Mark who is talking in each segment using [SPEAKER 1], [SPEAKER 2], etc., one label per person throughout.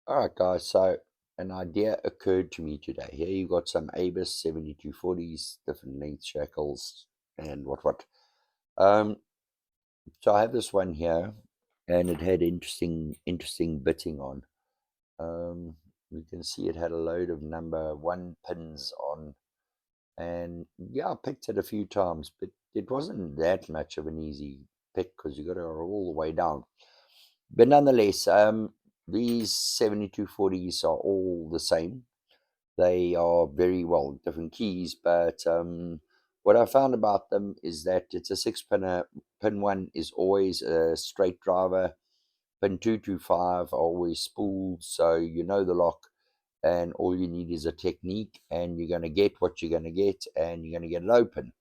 [SPEAKER 1] All right, guys. So an idea occurred to me today. Here you got some Abus 7240s, different length shackles, and what. Um, so I have this one here, and it had interesting bitting on. You can see it had a load of number one pins on, and yeah, I picked it a few times, but it wasn't that much of an easy pick because you got to go all the way down. But nonetheless, these 7240s are all the same. They are very well different keys, but what I found about them is that it's a six pinner. Pin one is always a straight driver. Pin 2 to 5 are always spooled, so you know the lock, and all you need is a technique, and you're going to get what you're going to get, and you're going to get it open.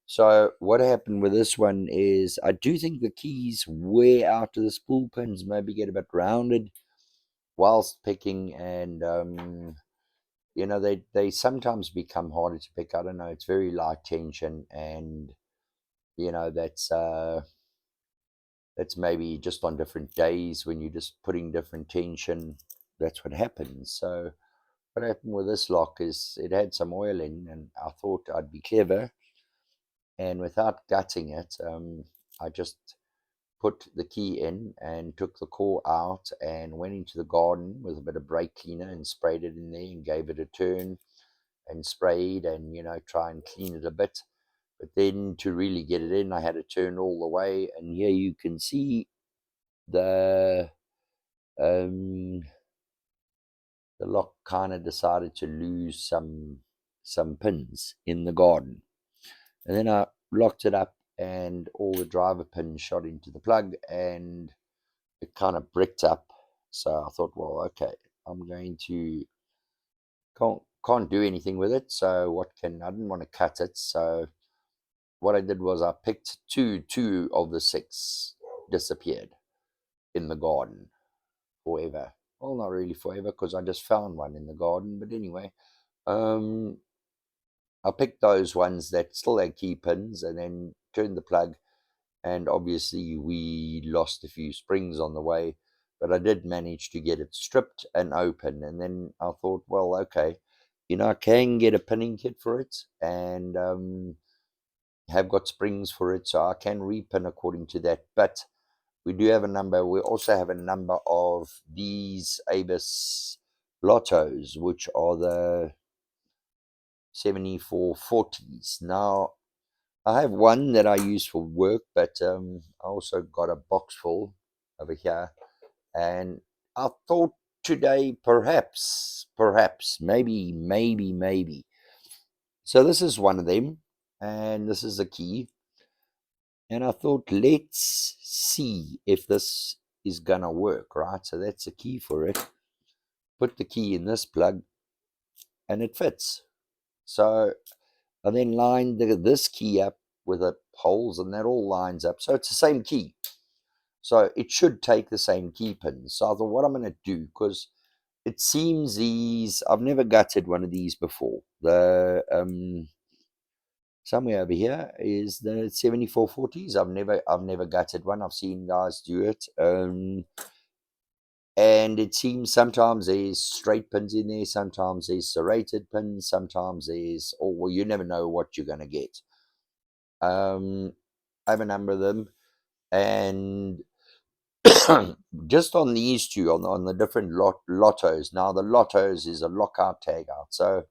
[SPEAKER 1] So what happened with this one is I do think the keys wear out of the spool pins, maybe get a bit rounded whilst picking, and they sometimes become harder to pick. I don't know. It's very light tension, and you know that's maybe just on different days when you're just putting different tension. That's what happens. So what happened with this lock is it had some oil in, and I thought I'd be clever, and without gutting it, I just put the key in and took the core out and went into the garden with a bit of brake cleaner and sprayed it in there and gave it a turn and sprayed and try and clean it a bit. But then to really get it in, I had to turn all the way, and here you can see the um, the lock kind of decided to lose some pins in the garden, and then I locked it up, and all the driver pins shot into the plug, and it kind of bricked up. So I thought, well, okay, I'm going to can't do anything with it. So I didn't want to cut it, so what I did was I picked two of the six disappeared in the garden forever. Well, not really forever because I just found one in the garden. But anyway, um, I picked those ones that still had key pins and then turned the plug. And obviously, we lost a few springs on the way, but I did manage to get it stripped and open. And then I thought, well, okay, I can get a pinning kit for it, and have got springs for it, so I can repin according to that. But we do have a number. We also have a number of these Abus LOTOs, which are the 7440s. Now, I have one that I use for work, but I also got a box full over here. And I thought today, perhaps, maybe. So this is one of them, and this is the key. And I thought, let's see if this is gonna work, right? So that's the key for it. Put the key in this plug, and it fits. So I then lined this key up with the holes, and that all lines up. So it's the same key. So it should take the same key pins. So I thought, what I'm going to do, because it seems I've never gutted one of these before. Somewhere over here is the 7440s. I've never gutted one. I've seen guys do it. And it seems sometimes there's straight pins in there, sometimes there's serrated pins, sometimes well, you never know what you're going to get. I have a number of them, and just on these two, on the different LOTOs. Now, the LOTOs is a lockout tag out. So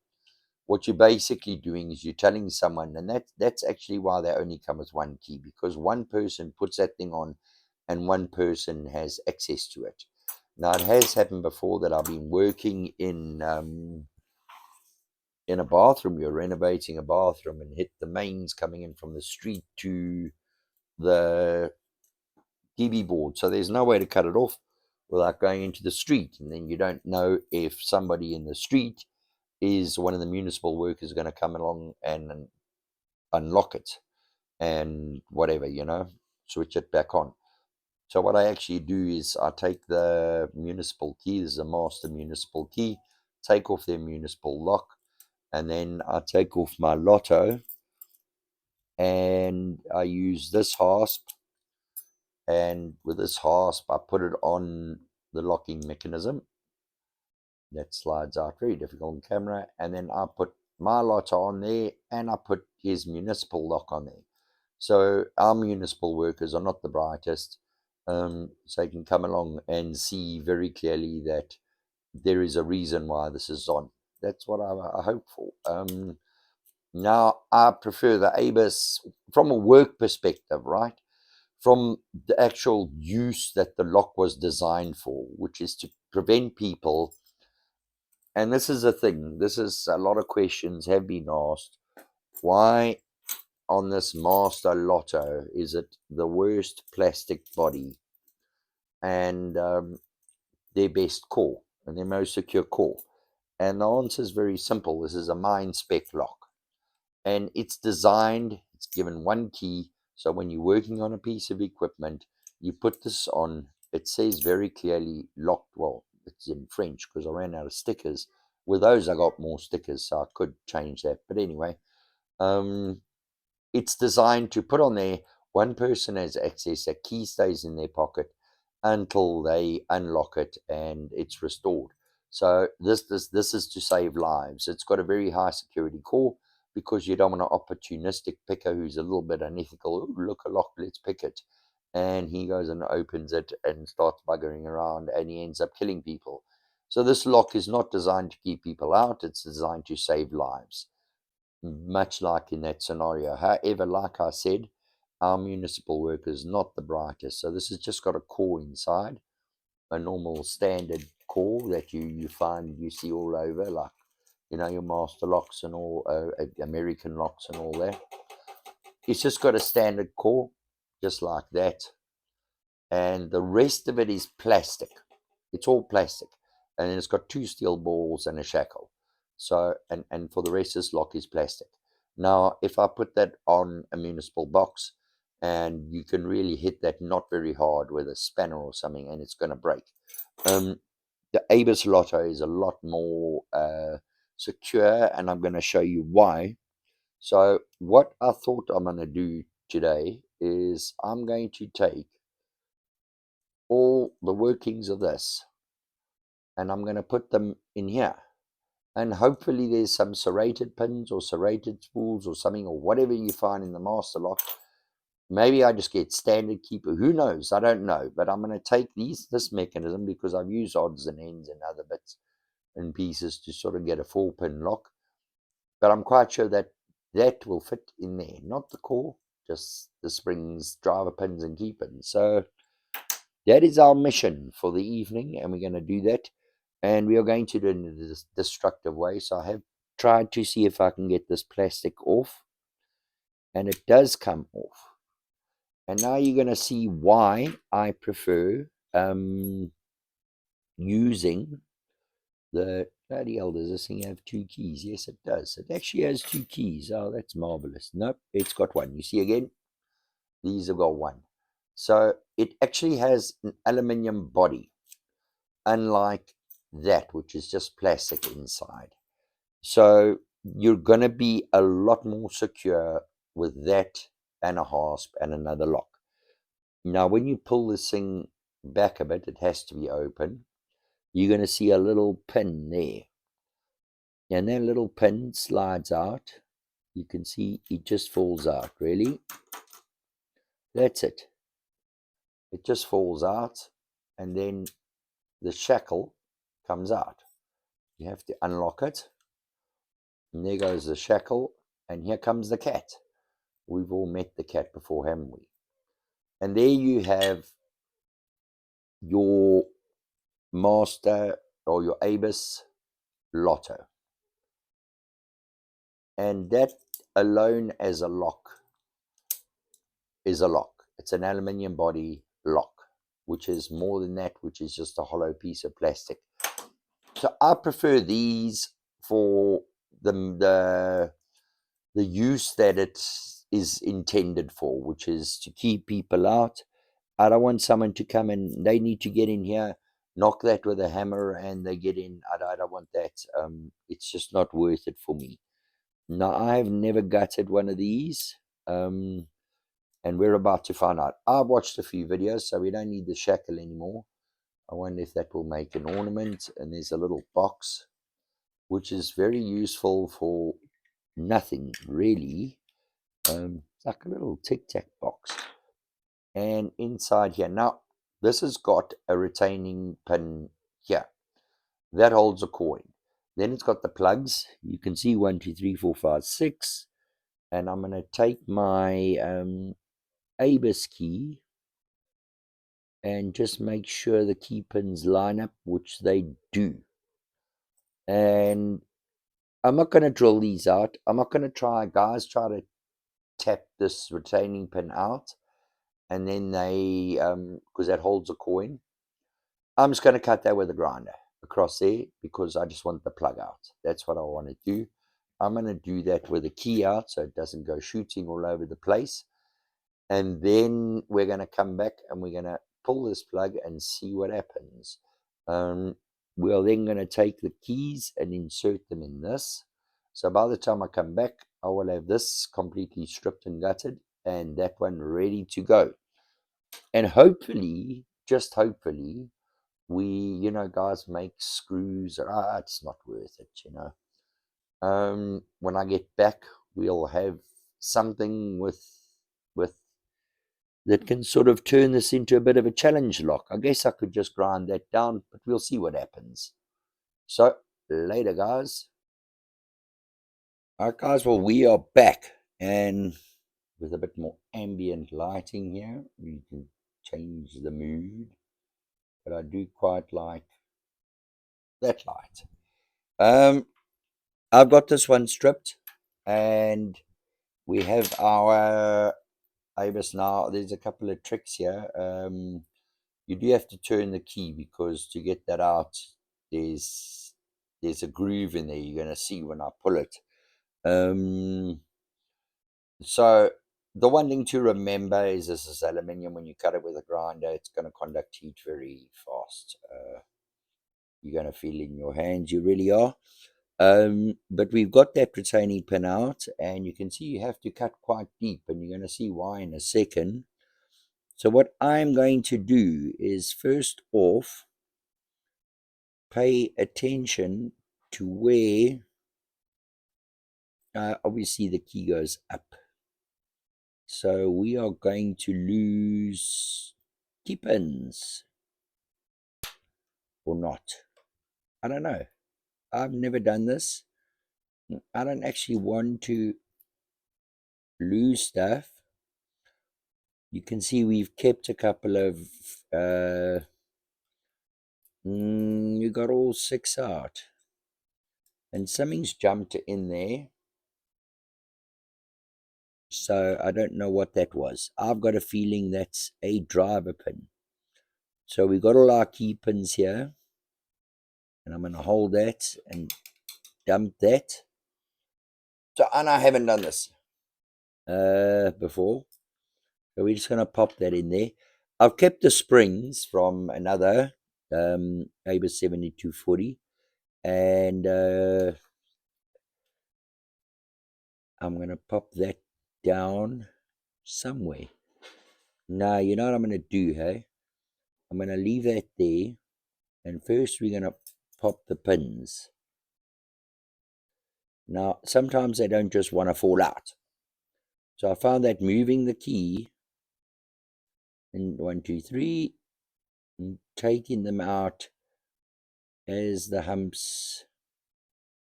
[SPEAKER 1] what you're basically doing is you're telling someone, and that's actually why they only come with one key, because one person puts that thing on and one person has access to it. Now, it has happened before that I've been working in a bathroom. You're renovating a bathroom and hit the mains coming in from the street to the TV board. So there's no way to cut it off without going into the street. And then you don't know if somebody in the street is one of the municipal workers going to come along and unlock it and whatever, switch it back on. So what I actually do is I take the municipal key, this is a master municipal key, take off their municipal lock, and then I take off my LOTO, and I use this hasp, and with this hasp I put it on the locking mechanism, That slides out, very difficult on camera. And then I put my LOTO on there, and I put his municipal lock on there. So our municipal workers are not the brightest, so you can come along and see very clearly that there is a reason why this is on. That's what I hope for. Now, I prefer the ABIS from a work perspective, right? From the actual use that the lock was designed for, which is to prevent people. And this is a thing, this is a lot of questions have been asked. Why on this Master LOTO is it the worst plastic body and their best core and their most secure core? And the answer is very simple. This is a mine spec lock, and it's designed, it's given one key. So when you're working on a piece of equipment, you put this on. It says very clearly locked. Well, it's in French because I ran out of stickers. With those, I got more stickers, so I could change that. But anyway, it's designed to put on there. One person has access. A key stays in their pocket until they unlock it and it's restored. So this is to save lives. It's got a very high security core because you don't want an opportunistic picker who's a little bit unethical. Ooh, look, a lock, let's pick it. And he goes and opens it and starts buggering around, and he ends up killing people. So this lock is not designed to keep people out. It's designed to save lives, much like in that scenario. However, like I said, our municipal work is not the brightest. So this has just got a core inside, a normal standard core that you find, you see all over, like, you know, your master locks and all, American locks and all that. It's just got a standard core, just like that. And the rest of it is plastic. It's all plastic. And then it's got two steel balls and a shackle. So, and for the rest, this lock is plastic. Now, if I put that on a municipal box, and you can really hit that not very hard with a spanner or something, and it's going to break. The ABIS LOTO is a lot more secure, and I'm going to show you why. So what I thought I'm going to do today is I'm going to take all the workings of this, and I'm going to put them in here. And hopefully there's some serrated pins or serrated spools or something, or whatever you find in the master lock. Maybe I just get standard keeper. Who knows? I don't know. But I'm going to take this mechanism because I've used odds and ends and other bits and pieces to sort of get a 4-pin lock. But I'm quite sure that that will fit in there. Not the core, just the springs, driver pins and key pins. So that is our mission for the evening, and we're going to do that. And we are going to do it in a destructive way. So I have tried to see if I can get this plastic off, and it does come off. And now you're going to see why I prefer using the, bloody hell, does this thing have 2 keys? Yes, it does. It actually has 2 keys. Oh, that's marvelous. Nope, it's got 1. You see again? These have got 1. So it actually has an aluminium body, unlike that, which is just plastic inside. So you're going to be a lot more secure with that and a hasp and another lock. Now, when you pull this thing back a bit, it has to be open. You're going to see a little pin there. And that little pin slides out. You can see it just falls out, really. That's it. It just falls out, and then the shackle comes out. You have to unlock it. And there goes the shackle, and here comes the cat. We've all met the cat before, haven't we? And there you have your master or your ABIS LOTO. And that alone as a lock is a lock. It's an aluminium body lock, which is more than that, which is just a hollow piece of plastic. So I prefer these for the use that it is intended for, which is to keep people out. I don't want someone to come and they need to get in here, knock that with a hammer, and they get in. I don't want that. It's just not worth it for me. Now, I have never gutted one of these, and we're about to find out. I've watched a few videos, so we don't need the shackle anymore. I wonder if that will make an ornament. And there's a little box, which is very useful for nothing really. It's like a little tic-tac box. And inside here, now this has got a retaining pin here that holds a coin. Then it's got the plugs. You can see 1, 2, 3, 4, 5, 6. And I'm going to take my ABIS key and just make sure the key pins line up, which they do. And I'm not going to drill these out. I'm not going to try to tap this retaining pin out, and then they, because that holds a coin, I'm just going to cut that with a grinder across there because I just want the plug out. That's what I want to do. I'm going to do that with the key out so it doesn't go shooting all over the place. And then we're going to come back and we're going to pull this plug and see what happens. We're then going to take the keys and insert them in this. So by the time I come back, I will have this completely stripped and gutted and that one ready to go. And hopefully, just hopefully, we, guys make screws. It's not worth it. When I get back, we'll have something with that can sort of turn this into a bit of a challenge lock. I guess I could just grind that down, but we'll see what happens. So, later, guys. All right, guys, well, we are back, and with a bit more ambient lighting here, we can change the mood, but I do quite like that light. I've got this one stripped, and we have our ABIS now. There's a couple of tricks here. You do have to turn the key because to get that out, there's a groove in there. You're going to see when I pull it. So the one thing to remember is this is aluminium. When you cut it with a grinder, it's going to conduct heat very fast. You're going to feel it in your hands. You really are. But we've got that retaining pin out, and you can see you have to cut quite deep, and you're going to see why in a second. So what I'm going to do is first off, pay attention to where obviously the key goes up. So we are going to lose key pins or not. I don't know. I've never done this. I don't actually want to lose stuff. You can see we've kept a couple of you got all 6 out, and something's jumped in there, so I don't know what that was. I've got a feeling that's a driver pin. So we got all our key pins here, and I'm going to hold that and dump that. So, and I haven't done this before, so we're just going to pop that in there. I've kept the springs from another ABIS 7240, and I'm going to pop that down somewhere. Now, you know what I'm going to do, hey? I'm going to leave that there, and first we're going to pop the pins. Now, sometimes they don't just want to fall out. So I found that moving the key, and 1, 2, 3, and taking them out as the humps,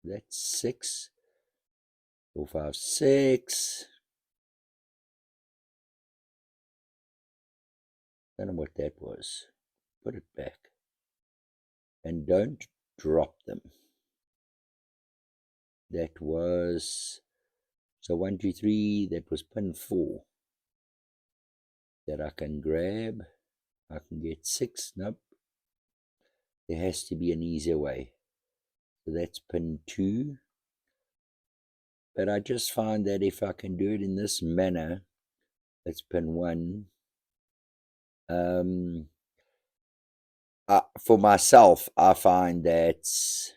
[SPEAKER 1] that's 6, 4, 5, 6. Don't know what that was. Put it back. And don't drop them. That was, so 1, 2, 3, that was pin 4. That I can grab. I can get 6, nope. There has to be an easier way. So that's pin 2. But I just find that if I can do it in this manner, that's pin 1. For myself, I find that's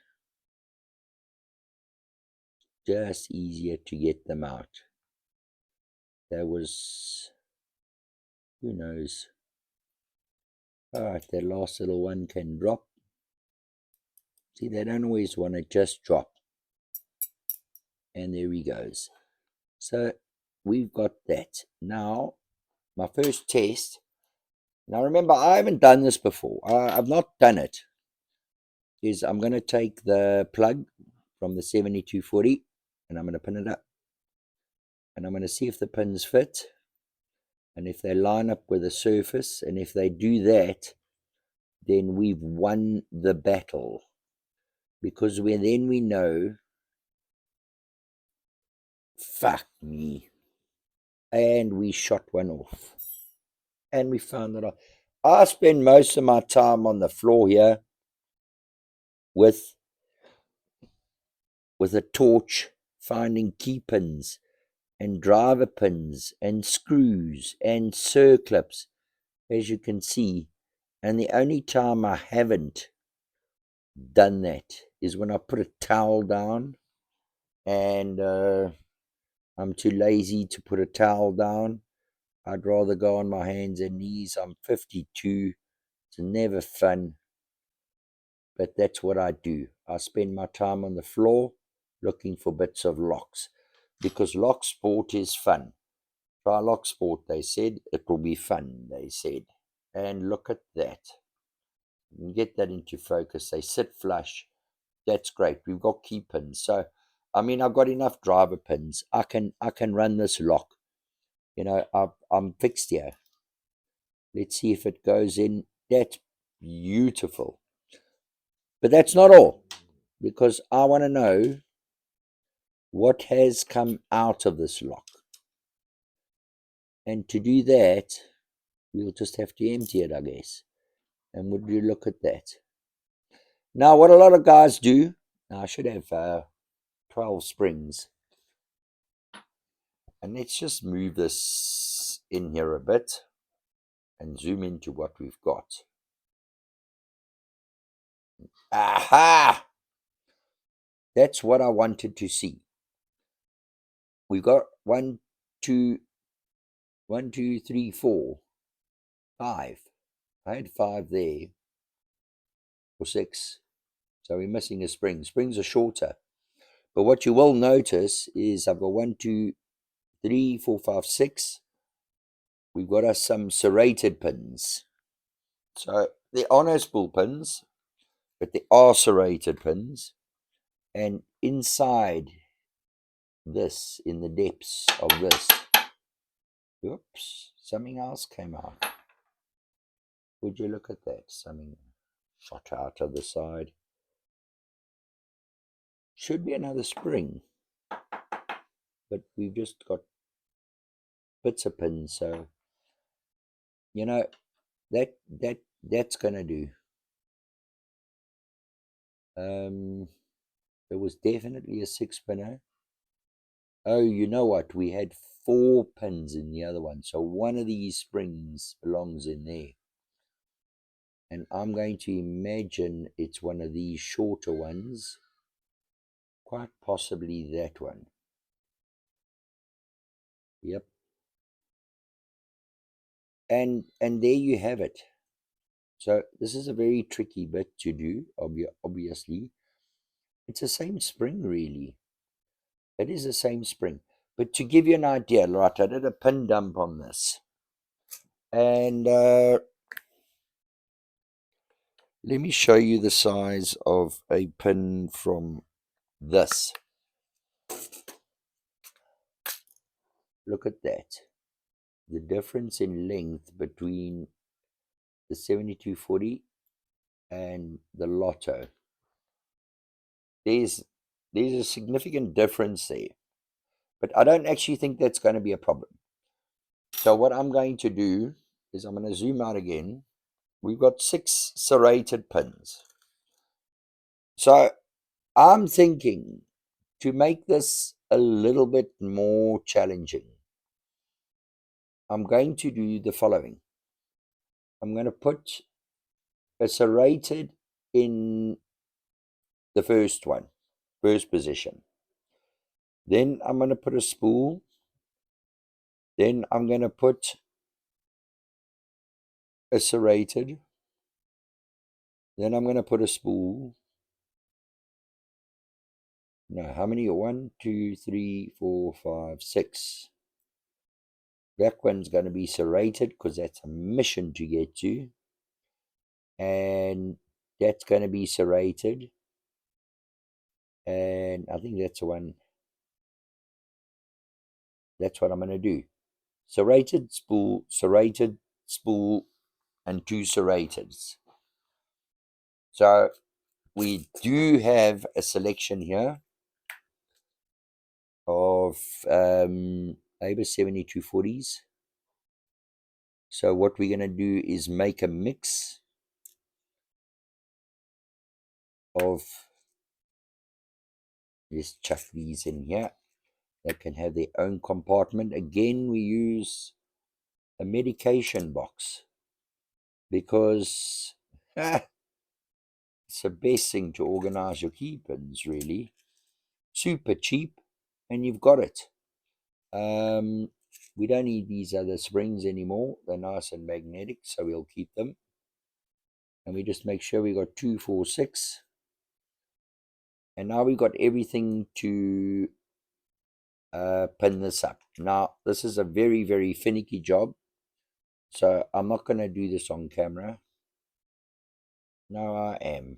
[SPEAKER 1] just easier to get them out. That was, who knows? Alright, that last little one can drop. See, they don't always want to just drop. And there he goes. So we've got that. Now, my first test. Now remember, I haven't done this before. I've not done it. Is I'm going to take the plug from the 7240 and I'm going to pin it up. And I'm going to see if the pins fit. And if they line up with the surface. And if they do that, then we've won the battle. Because then we know, fuck me. And we shot one off. And we found it off. I spend most of my time on the floor here with a torch, finding key pins and driver pins and screws and circlips, as you can see. And the only time I haven't done that is when I put a towel down, and I'm too lazy to put a towel down. I'd rather go on my hands and knees. I'm 52. It's never fun, but that's what I do. I spend my time on the floor looking for bits of locks, because lock sport is fun. Try lock sport, they said. It will be fun, they said. And look at that. You can get that into focus. They sit flush. That's great. We've got key pins. So, I mean, I've got enough driver pins. I can run this lock. You know, I'm fixed here. Let's see if it goes in. That's beautiful. But that's not all, because I want to know what has come out of this lock. And to do that, we'll just have to empty it, I guess. And would you look at that? Now, what a lot of guys do, now I should have 12 springs. And let's just move this in here a bit and zoom into what we've got. Aha! That's what I wanted to see. We've got 1, 2, 3, 4, 5. I had 5 there, or 6. So we're missing a spring. Springs are shorter. But what you will notice is I've got 1, 2, 3, 4, 5, 6. We've got us some serrated pins. So there are no spool pins, but there are serrated pins. And inside this, in the depths of this, oops, something else came out. Would you look at that? Something shot out of the side. Should be another spring, but we've just got bits of pins. So, you know, that's gonna do. There was definitely a 6-pinner. Oh, you know what? We had 4 pins in the other one. So one of these springs belongs in there. And I'm going to imagine it's one of these shorter ones. Quite possibly that one. Yep. And there you have it. So this is a very tricky bit to do, obviously. It's the same spring, really. It is the same spring. But to give you an idea, right, I did a pin dump on this. And let me show you the size of a pin from this. Look at that. The difference in length between the 7240 and the LOTO. There's a significant difference there. But I don't actually think that's going to be a problem. So what I'm going to do is I'm going to zoom out again. We've got 6 serrated pins. So I'm thinking to make this a little bit more challenging, I'm going to do the following. I'm going to put a serrated in the first position. Then I'm going to put a spool. Then I'm going to put a serrated. Then I'm going to put a spool. No, how many? 1, 2, 3, 4, 5, 6. That one's going to be serrated because that's a mission to get to. And that's going to be serrated. And I think that's the one. That's what I'm going to do. Serrated spool, and 2 serrateds. So we do have a selection here of Aber 7240s. So what we're going to do is make a mix of, let's chuck these in here. They can have their own compartment. Again, we use a medication box because it's the best thing to organize your key pins, really. Super cheap, and you've got it. We don't need these other springs anymore. They're nice and magnetic, so we'll keep them. And we just make sure we got 2, 4, 6. And now we've got everything to pin this up. Now, this is a very, very finicky job. So I'm not going to do this on camera. No, I am.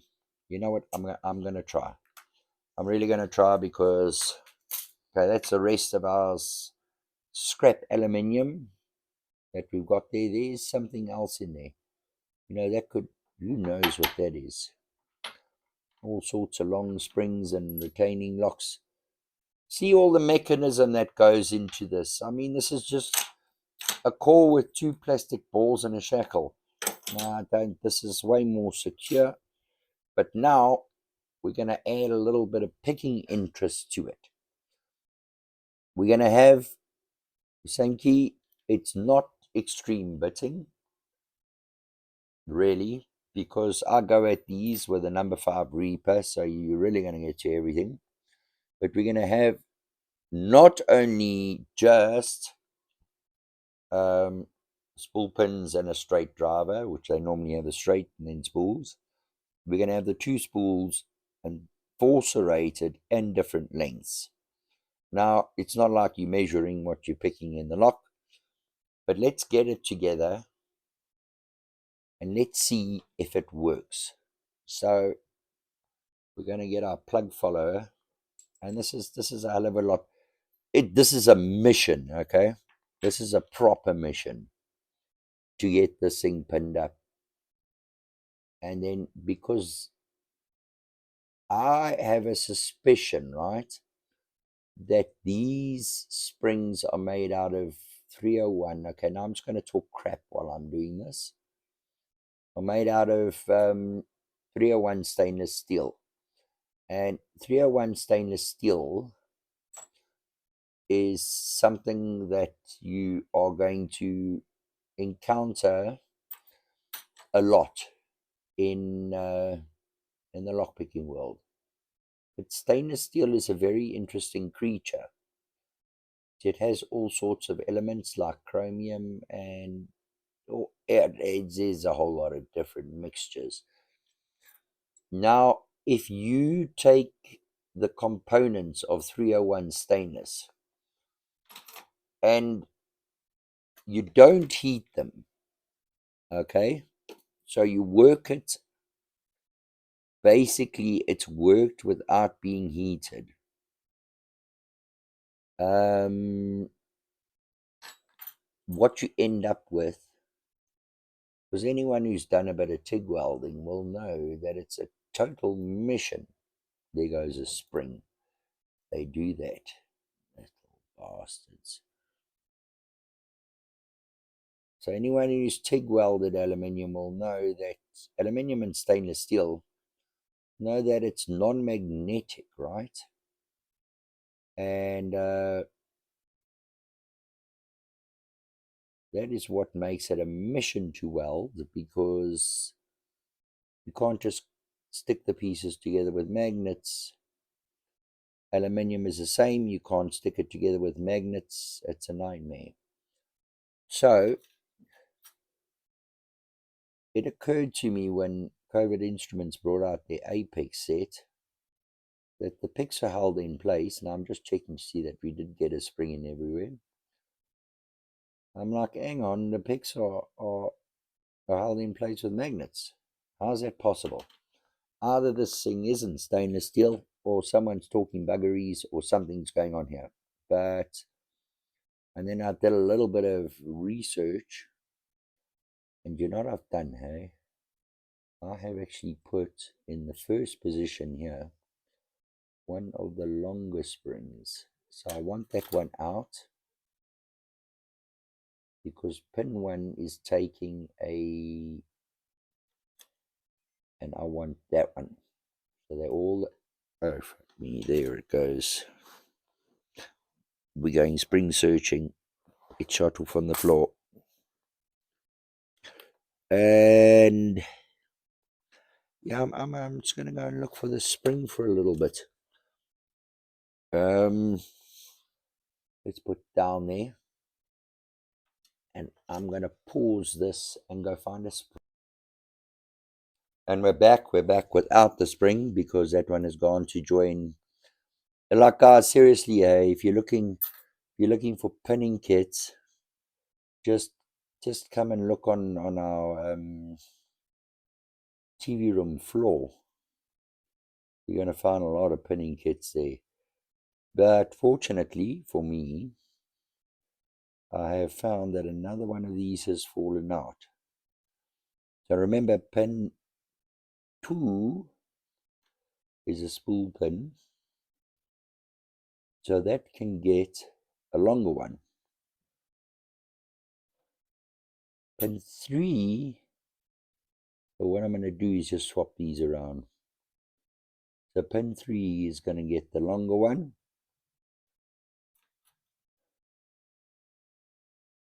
[SPEAKER 1] You know what? I'm gonna try. I'm really gonna try because okay, that's the rest of our scrap aluminium that we've got there. There's something else in there. You know, that could, who knows what that is. All sorts of long springs and retaining locks. See all the mechanism that goes into this. I mean, this is just a core with 2 plastic balls and a shackle. No, I don't. This is way more secure. But now we're going to add a little bit of picking interest to it. We're going to have the same key. It's not extreme bitting, really, because I go at these with a number 5 Reaper, so you're really going to get to everything. But we're going to have not only just spool pins and a straight driver, which they normally have a straight and then spools. We're going to have the 2 spools and 4 serrated and different lengths. Now, it's not like you're measuring what you're picking in the lock, but let's get it together and let's see if it works. So we're going to get our plug follower, and this is a hell of a lot. This is a mission, okay? This is a proper mission to get this thing pinned up. And then because I have a suspicion, right, that these springs are made out of 301. Okay, now I'm just going to talk crap while I'm doing this. Are made out of 301 stainless steel. And 301 stainless steel is something that you are going to encounter a lot in the lockpicking world. But stainless steel is a very interesting creature. It has all sorts of elements like chromium and there's a whole lot of different mixtures. Now, if you take the components of 301 stainless and you don't heat them, okay, so you work it, basically it's worked without being heated. What you end up with, because anyone who's done a bit of TIG welding will know that it's a total mission. There goes a spring. They do that. Little bastards. So anyone who's TIG welded aluminium will know that aluminium and stainless steel, know that it's non-magnetic, right? And that is what makes it a mission to weld, because you can't just stick the pieces together with magnets. Aluminium is the same. You can't stick it together with magnets. It's a nightmare. So it occurred to me when COVID Instruments brought out their Apex set, that the picks are held in place. Now I'm just checking to see that we did get a spring in everywhere. I'm like, hang on, the picks are held in place with magnets. How's that possible? Either this thing isn't stainless steel, or someone's talking buggeries, or something's going on here. And then I did a little bit of research, and you know what I've done, hey? I have actually put in the first position here one of the longer springs. So I want that one out, because pin 1 is taking and I want that one. So they're all, oh, fuck me, there it goes. We're going spring searching. It shot off on the floor. And yeah, I'm just going to go and look for the spring for a little bit. Let's put down there. And I'm going to pause this and go find a spring. And we're back without the spring, because that one has gone to join. Like, guys, seriously, if you're looking for pinning kits, just come and look on our TV room floor. You're going to find a lot of pinning kits there. But fortunately for me, I have found that another one of these has fallen out. So remember, pin 2 is a spool pin, so that can get a longer one. Pin 3, so what I'm going to do is just swap these around. So pin 3 is going to get the longer one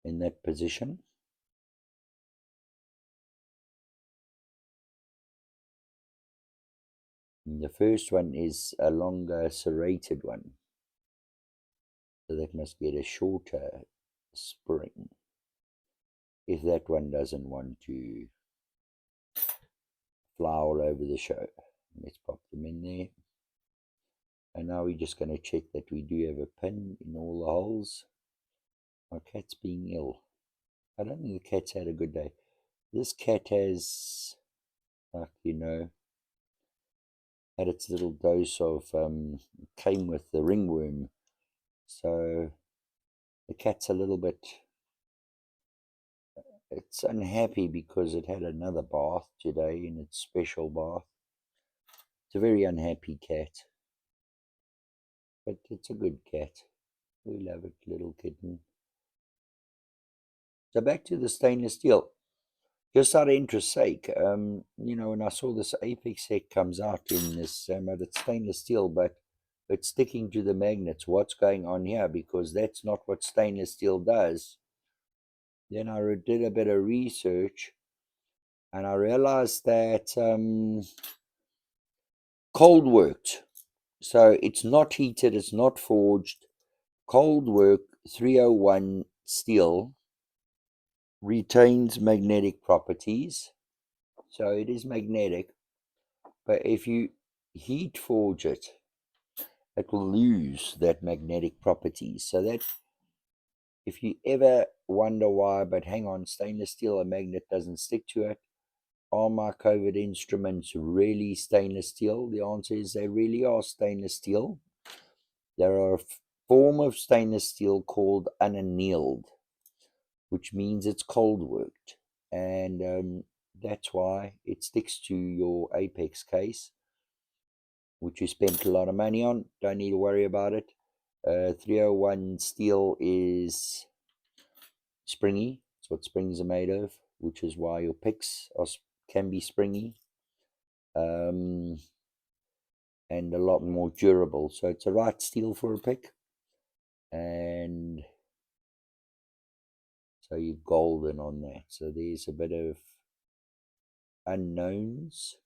[SPEAKER 1] in that position. And the first one is a longer serrated one, so that must get a shorter spring, if that one doesn't want to fly all over the show. Let's pop them in there. And now we're just going to check that we do have a pin in all the holes. My cat's being ill. I don't think the cat's had a good day. This cat has, like, you know, had its little dose of, came with the ringworm. So the cat's a little bit, it's unhappy because it had another bath today in its special bath. It's a very unhappy cat. But it's a good cat. We love it, little kitten. So back to the stainless steel. Just out of interest's sake, you know, when I saw this Apex set comes out in this, it's stainless steel, but it's sticking to the magnets. What's going on here? Because that's not what stainless steel does. Then I did a bit of research, and I realized that cold worked. So it's not heated, it's not forged. Cold work 301 steel retains magnetic properties. So it is magnetic, but if you heat forge it, it will lose that magnetic properties. So that if you ever wonder why, but hang on, stainless steel, a magnet doesn't stick to it, are my COVID Instruments really stainless steel? The answer is they really are stainless steel. There are a form of stainless steel called unannealed, which means it's cold worked, and that's why it sticks to your Apex case, which you spent a lot of money on. Don't need to worry about it. 301 steel is springy. It's what springs are made of, which is why your picks can be springy, and a lot more durable. So it's a right steel for a pick. And so you're golden on that. So there's a bit of unknowns.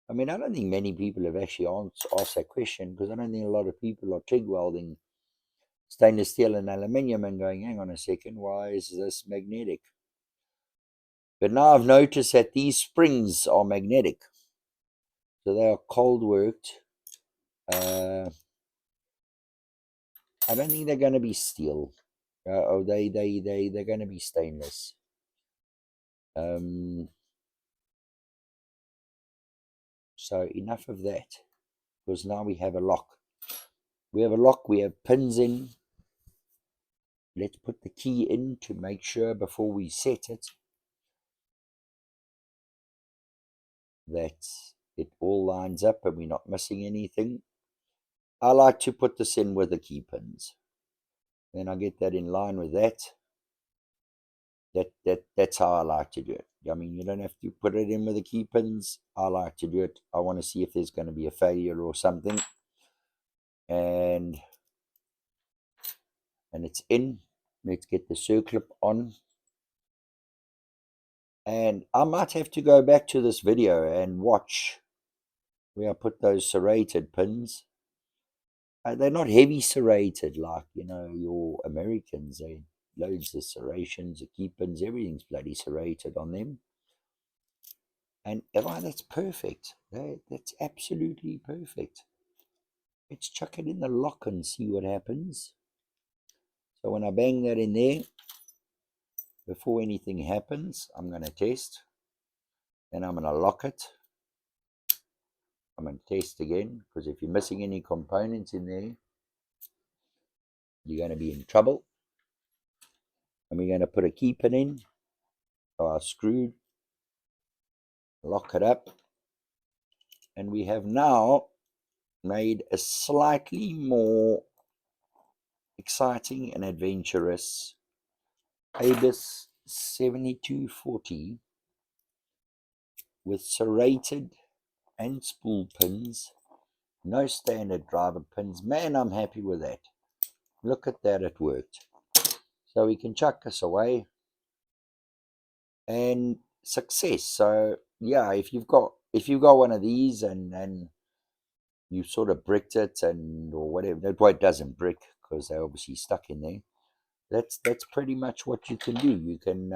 [SPEAKER 1] I mean, I don't think many people have actually asked that question, because I don't think a lot of people are TIG welding stainless steel and aluminium and going, hang on a second, why is this magnetic? But now I've noticed that these springs are magnetic. So they are cold worked. I don't think they're going to be steel. They're going to be stainless. So enough of that, because now we have a lock. We have a lock. We have pins in. Let's put the key in to make sure before we set it that it all lines up and we're not missing anything. I like to put this in with the key pins. Then I get that in line with that. That's how I like to do it. I mean, you don't have to put it in with the key pins. I like to do it. I want to see if there's going to be a failure or something. And it's in. Let's get the circlip on. And I might have to go back to this video and watch where I put those serrated pins. They're not heavy serrated like, your Americans. They loads of serrations, the key pins, everything's bloody serrated on them. And that's perfect. That's absolutely perfect. Let's chuck it in the lock and see what happens. So when I bang that in there, before anything happens, I'm going to test. Then I'm going to lock it. I'm going to test again, because if you're missing any components in there, you're going to be in trouble. And we're going to put a key pin in. So I screwed, lock it up, and we have now made a slightly more exciting and adventurous Abus 7240 with serrated and spool pins, no standard driver pins. Man, I'm happy with that. Look at that, it worked. So we can chuck this away and success. So yeah, if you've got one of these and you sort of bricked it or whatever, that way it doesn't brick because they're obviously stuck in there. That's pretty much what you can do. You can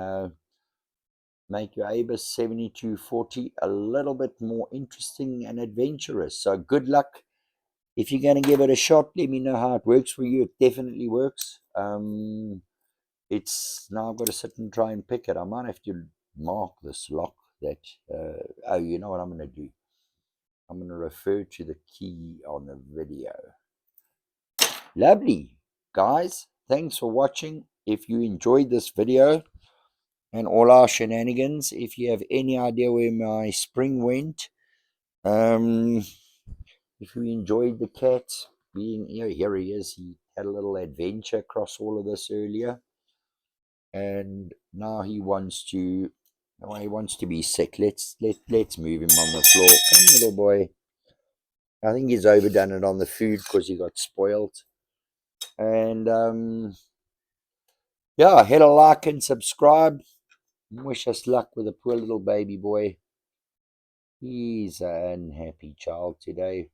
[SPEAKER 1] make your Abus 7240 a little bit more interesting and adventurous. So good luck. If you're going to give it a shot, let me know how it works for you. It definitely works. It's now I've got to sit and try and pick it. I might have to mark this lock that, you know what I'm going to do? I'm going to refer to the key on the video. Lovely. Guys, thanks for watching. If you enjoyed this video and all our shenanigans, if you have any idea where my spring went, if you enjoyed the cat being here he is. He had a little adventure across all of this earlier, and now he wants to be sick. Let's move him on the floor. Come, little boy. I think he's overdone it on the food because he got spoiled. And yeah, hit a like and subscribe. Wish us luck with the poor little baby boy. He's an unhappy child today.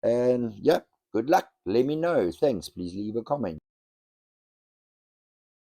[SPEAKER 1] And yeah, good luck. Let me know. Thanks. Please leave a comment.